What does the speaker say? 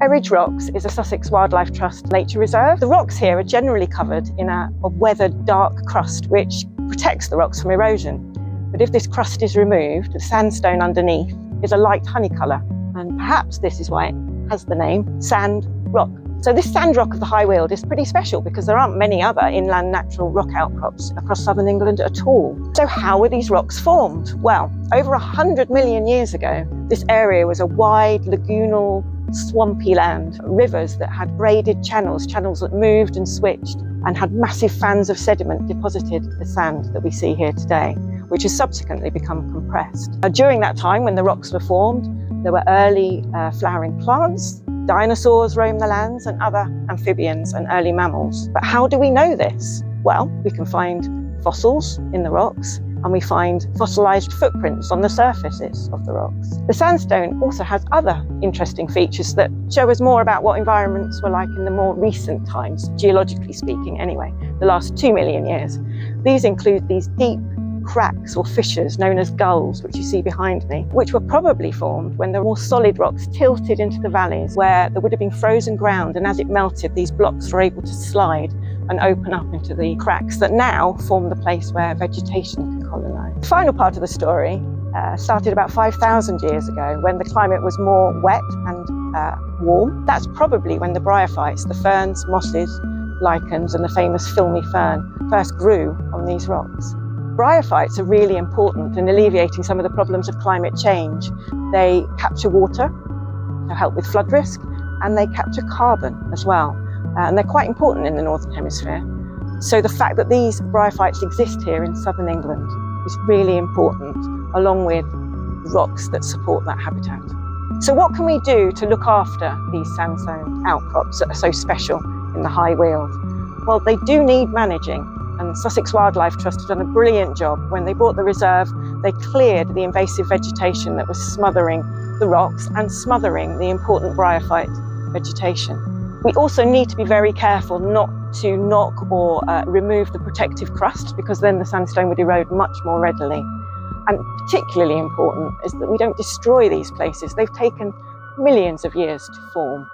Eridge Rocks is a Sussex Wildlife Trust nature reserve. The rocks here are generally covered in a weathered dark crust which protects the rocks from erosion. But if this crust is removed, the sandstone underneath is a light honey colour, and perhaps this is why it has the name sand rock. So this sand rock of the High Weald is pretty special because there aren't many other inland natural rock outcrops across southern England at all. So how were these rocks formed? Well, over 100 million years ago, this area was a wide lagoonal, swampy land, rivers that had braided channels that moved and switched and had massive fans of sediment deposited the sand that we see here today, which has subsequently become compressed. During that time when the rocks were formed, there were early flowering plants, dinosaurs roamed the lands and other amphibians and early mammals. But how do we know this? Well, we can find fossils in the rocks and we find fossilized footprints on the surfaces of the rocks. The sandstone also has other interesting features that show us more about what environments were like in the more recent times, geologically speaking anyway, the last 2 million years. These include these deep cracks or fissures known as gulls, which you see behind me, which were probably formed when the more solid rocks tilted into the valleys where there would have been frozen ground, and as it melted, these blocks were able to slide and open up into the cracks that now form the place where vegetation can colonise. The final part of the story started about 5,000 years ago when the climate was more wet and warm. That's probably when the bryophytes, the ferns, mosses, lichens and the famous filmy fern first grew on these rocks. Bryophytes are really important in alleviating some of the problems of climate change. They capture water to help with flood risk, and they capture carbon as well. And they're quite important in the Northern Hemisphere. So the fact that these bryophytes exist here in southern England is really important, along with rocks that support that habitat. So what can we do to look after these sandstone outcrops that are so special in the High Weald? Well, they do need managing. And Sussex Wildlife Trust have done a brilliant job. When they bought the reserve, they cleared the invasive vegetation that was smothering the rocks and smothering the important bryophyte vegetation. We also need to be very careful not to knock or remove the protective crust, because then the sandstone would erode much more readily. And particularly important is that we don't destroy these places. They've taken millions of years to form.